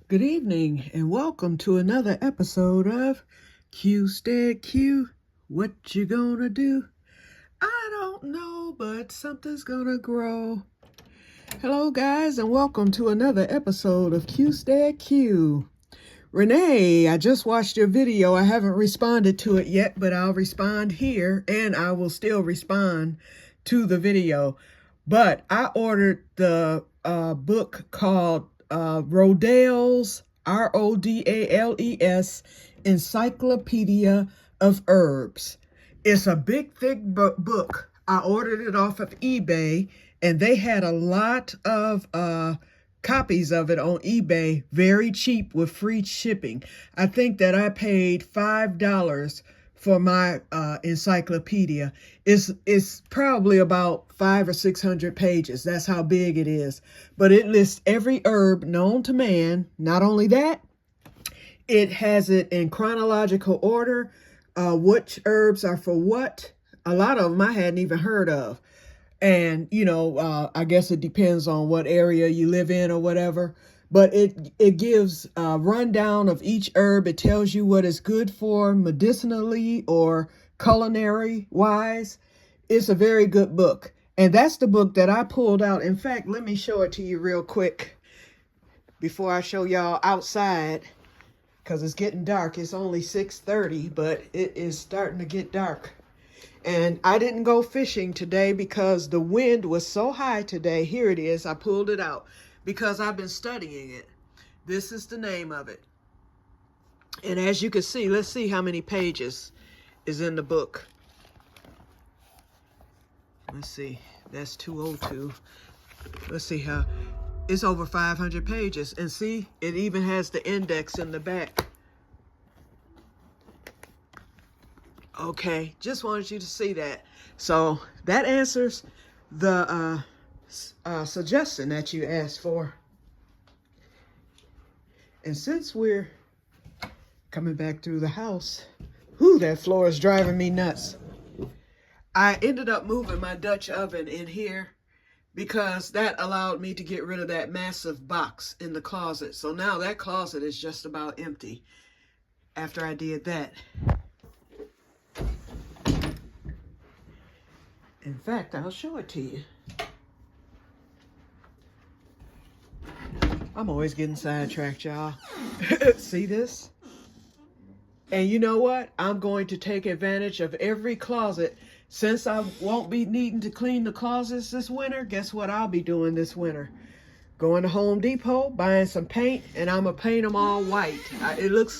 Good evening and welcome to another episode of Que-stead-Que. What you gonna do? I don't know, but something's gonna grow. Hello guys and welcome to another episode of Que-stead-Que. Renee, I just watched your video. I haven't responded to it yet, but I'll respond here and I will still respond to the video. But I ordered the book called Rodale's, Rodales, Encyclopedia of Herbs. It's a big, thick book. I ordered it off of eBay, and they had a lot of copies of it on eBay, very cheap with free shipping. I think that I paid $5 for my encyclopedia. It's probably about 500 or 600 pages. That's how big it is. But it lists every herb known to man. Not only that, it has it in chronological order, which herbs are for what. A lot of them I hadn't even heard of. And, I guess it depends on what area you live in or whatever. But it gives a rundown of each herb. It tells you what it's good for medicinally or culinary wise. It's a very good book. And that's the book that I pulled out. In fact, let me show it to you real quick before I show y'all outside, because it's getting dark. It's only 6:30, but it is starting to get dark. And I didn't go fishing today because the wind was so high today. Here it is. I pulled it out because I've been studying it. This is the name of it. And as you can see, let's see how many pages is in the book. Let's see. That's 202. Let's see how. It's over 500 pages. And see, it even has the index in the back. Okay, just wanted you to see that. So that answers the suggestion that you asked for. And since we're coming back through the house, that floor is driving me nuts. I ended up moving my Dutch oven in here because that allowed me to get rid of that massive box in the closet. So now that closet is just about empty after I did that. In fact, I'll show it to you. I'm always getting sidetracked, y'all. See this? And you know what? I'm going to take advantage of every closet. Since I won't be needing to clean the closets this winter, guess what I'll be doing this winter? Going to Home Depot, buying some paint, and I'm going to paint them all white.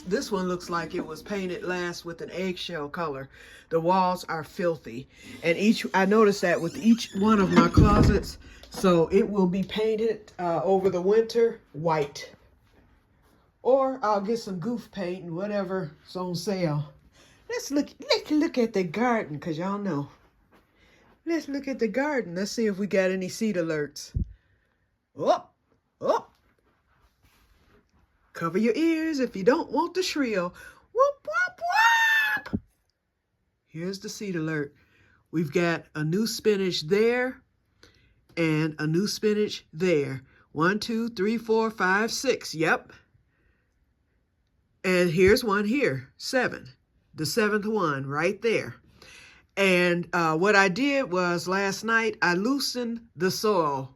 This one looks like it was painted last with an eggshell color. The walls are filthy. And I noticed that with each one of my closets. So it will be painted over the winter white. Or I'll get some goof paint and whatever's on sale. Let's look at the garden, because y'all know. Let's look at the garden. Let's see if we got any seed alerts. Oh. Cover your ears if you don't want the shrill. Whoop, whoop, whoop. Here's the seed alert. We've got a new spinach there and a new spinach there. 1, 2, 3, 4, 5, 6. Yep. And here's one here. 7. The 7th one right there. And what I did was last night I loosened the soil.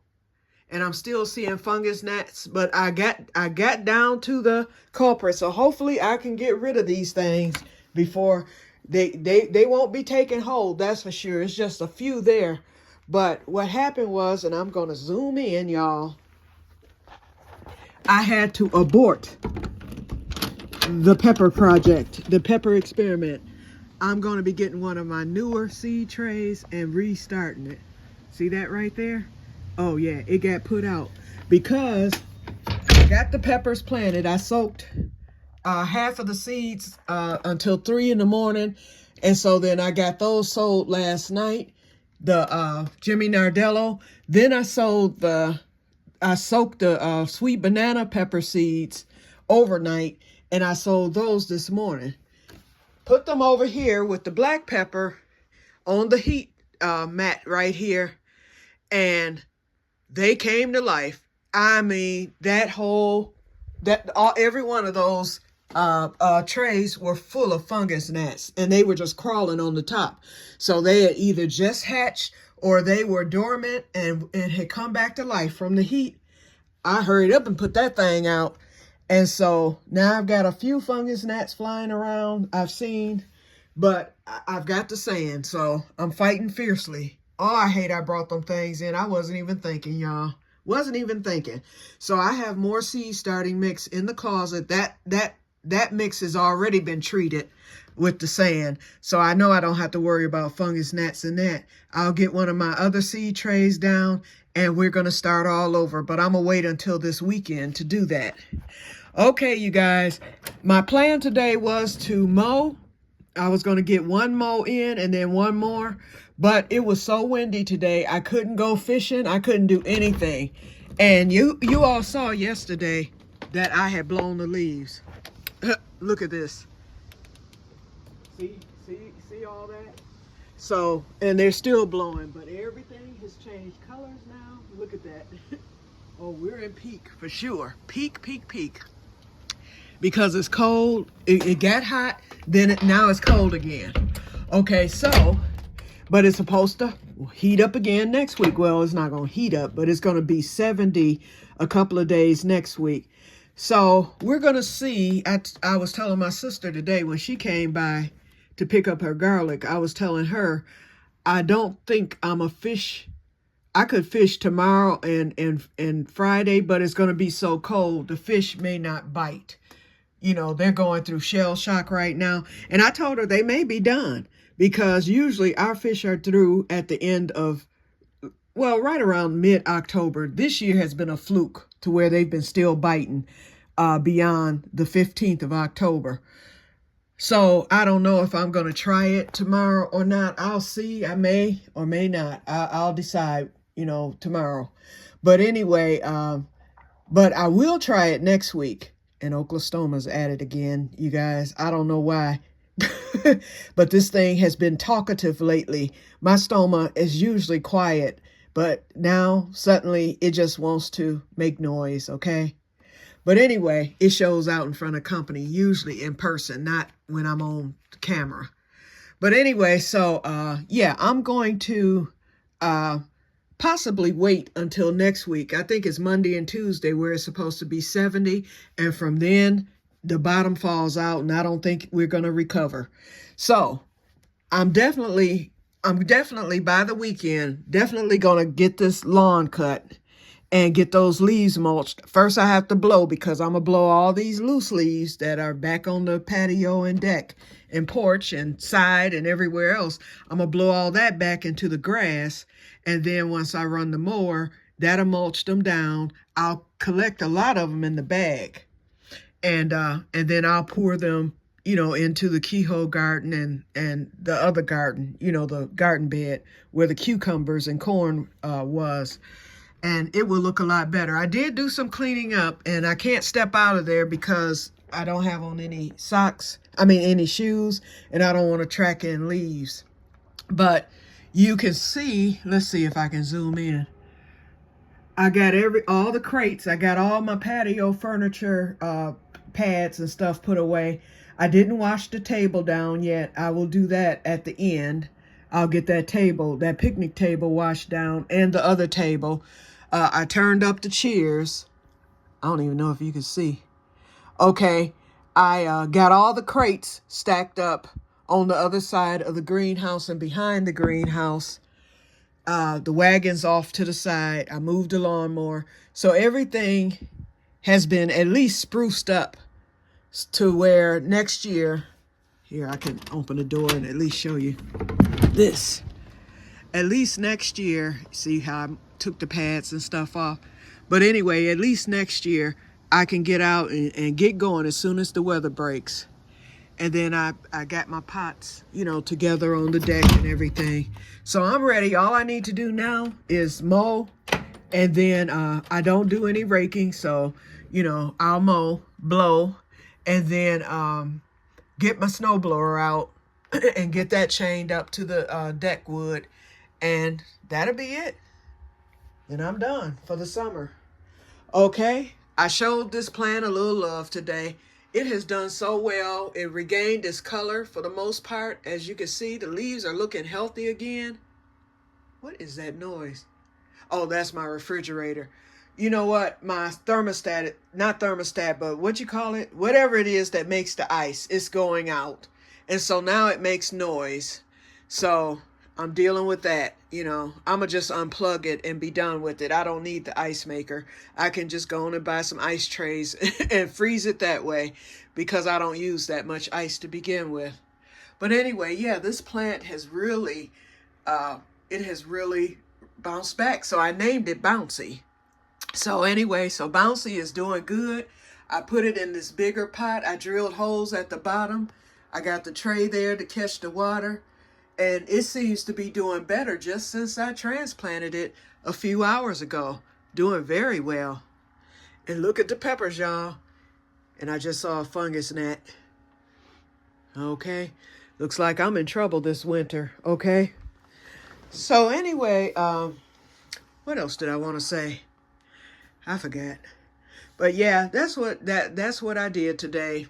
And I'm still seeing fungus gnats, but I got down to the culprit. So hopefully I can get rid of these things before they won't be taking hold. That's for sure. It's just a few there. But what happened was, and I'm going to zoom in, y'all. I had to abort the pepper project, the pepper experiment. I'm going to be getting one of my newer seed trays and restarting it. See that right there? Oh yeah, it got put out because I got the peppers planted. I soaked half of the seeds until 3 in the morning. And so then I got those sold last night, the Jimmy Nardello. Then I soaked the sweet banana pepper seeds overnight, and I sold those this morning. Put them over here with the black pepper on the heat mat right here, and they came to life. I mean, that whole every one of those trays were full of fungus gnats, and they were just crawling on the top. So they had either just hatched or they were dormant and had come back to life from the heat. I hurried up and put that thing out. And so now I've got a few fungus gnats flying around I've seen, but I've got the sand, so I'm fighting fiercely. Oh, I hate I brought them things in. I wasn't even thinking, y'all. Wasn't even thinking. So I have more seed starting mix in the closet. That mix has already been treated with the sand. So I know I don't have to worry about fungus gnats and that. I'll get one of my other seed trays down and we're going to start all over. But I'm going to wait until this weekend to do that. Okay, you guys, my plan today was to mow. I was going to get one mow in and then one more, but it was so windy today. I couldn't go fishing. I couldn't do anything. And you all saw yesterday that I had blown the leaves. Look at this. See all that? So, and they're still blowing, but everything has changed colors now. Look at that. Oh, we're in peak for sure. Peak. Because it's cold, it got hot, then now it's cold again. Okay, so, but it's supposed to heat up again next week. Well, it's not going to heat up, but it's going to be 70 a couple of days next week. So we're going to see. I was telling my sister today when she came by to pick up her garlic, I was telling her, I don't think I'm a fish. I could fish tomorrow and Friday, but it's going to be so cold, the fish may not bite. You know, they're going through shell shock right now. And I told her they may be done because usually our fish are through at the end of, well, right around mid-October. This year has been a fluke to where they've been still biting beyond the 15th of October. So I don't know if I'm going to try it tomorrow or not. I'll see. I may or may not. I'll decide, you know, tomorrow. But anyway, but I will try it next week. And Oklastoma's at it again, you guys. I don't know why. But this thing has been talkative lately. My stoma is usually quiet, but now suddenly it just wants to make noise, okay? But anyway, it shows out in front of company, usually in person, not when I'm on camera. But anyway, so yeah, I'm going to possibly wait until next week. I think it's Monday and Tuesday where it's supposed to be 70. And from then, the bottom falls out and I don't think we're going to recover. So I'm definitely by the weekend, definitely going to get this lawn cut and get those leaves mulched. First, I have to blow because I'm going to blow all these loose leaves that are back on the patio and deck and porch and side and everywhere else. I'm going to blow all that back into the grass. And then once I run the mower, that'll mulch them down. I'll collect a lot of them in the bag. And then I'll pour them, you know, into the keyhole garden and the other garden, you know, the garden bed where the cucumbers and corn was. And it will look a lot better. I did do some cleaning up and I can't step out of there because I don't have on any any shoes, and I don't want to track in leaves. But you can see, let's see if I can zoom in. I got all the crates. I got all my patio furniture pads and stuff put away. I didn't wash the table down yet. I will do that at the end. I'll get that picnic table washed down and the other table. I turned up the chairs. I don't even know if you can see. Okay, I got all the crates stacked up on the other side of the greenhouse and behind the greenhouse. The wagon's off to the side. I moved the lawnmower. So everything has been at least spruced up to where next year, here I can open the door and at least show you this. At least next year, see how I took the pads and stuff off. But anyway, at least next year, I can get out and get going as soon as the weather breaks. And then I got my pots, you know, together on the deck and everything. So I'm ready. All I need to do now is mow. And then I don't do any raking. So, you know, I'll mow, blow, and then get my snowblower out and get that chained up to the deck wood. And that'll be it. Then I'm done for the summer. Okay, I showed this plant a little love today. It has done so well. It regained its color for the most part. As you can see, the leaves are looking healthy again. What is that noise? Oh, that's my refrigerator. You know what? My thermostat, not thermostat, but what you call it? Whatever it is that makes the ice, it's going out. And so now it makes noise. So I'm dealing with that. I'm going to just unplug it and be done with it. I don't need the ice maker. I can just go on and buy some ice trays and freeze it that way because I don't use that much ice to begin with. But anyway, yeah, this plant has really, it has really bounced back. So I named it Bouncy. So anyway, so Bouncy is doing good. I put it in this bigger pot. I drilled holes at the bottom. I got the tray there to catch the water. And it seems to be doing better just since I transplanted it a few hours ago. Doing very well. And look at the peppers, y'all. And I just saw a fungus gnat. Okay. Looks like I'm in trouble this winter. Okay. So anyway, what else did I want to say? I forgot. But yeah, that's what I did today.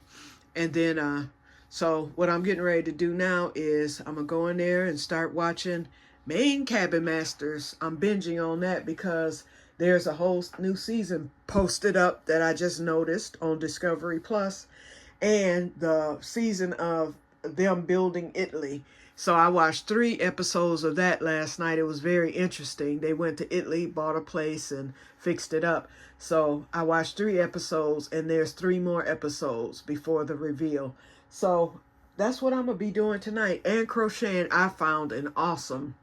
And then so what I'm getting ready to do now is I'm going to go in there and start watching Maine Cabin Masters. I'm binging on that because there's a whole new season posted up that I just noticed on Discovery Plus, and the season of them building Italy. So I watched 3 episodes of that last night. It was very interesting. They went to Italy, bought a place, and fixed it up. So I watched 3 episodes, and there's 3 more episodes before the reveal. So that's what I'm going to be doing tonight. And crocheting. I found an awesome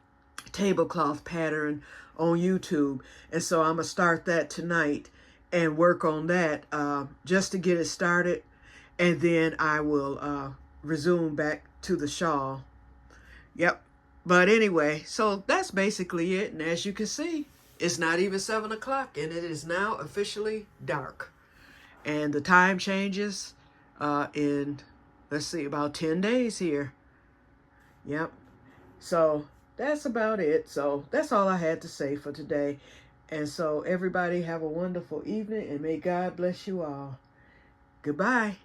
tablecloth pattern on YouTube. And so I'm going to start that tonight and work on that just to get it started. And then I will resume back to the shawl. Yep. But anyway, so that's basically it. And as you can see, it's not even 7 o'clock and it is now officially dark. And the time changes in, let's see, about 10 days here. Yep. So that's about it. So that's all I had to say for today. And so everybody have a wonderful evening and may God bless you all. Goodbye.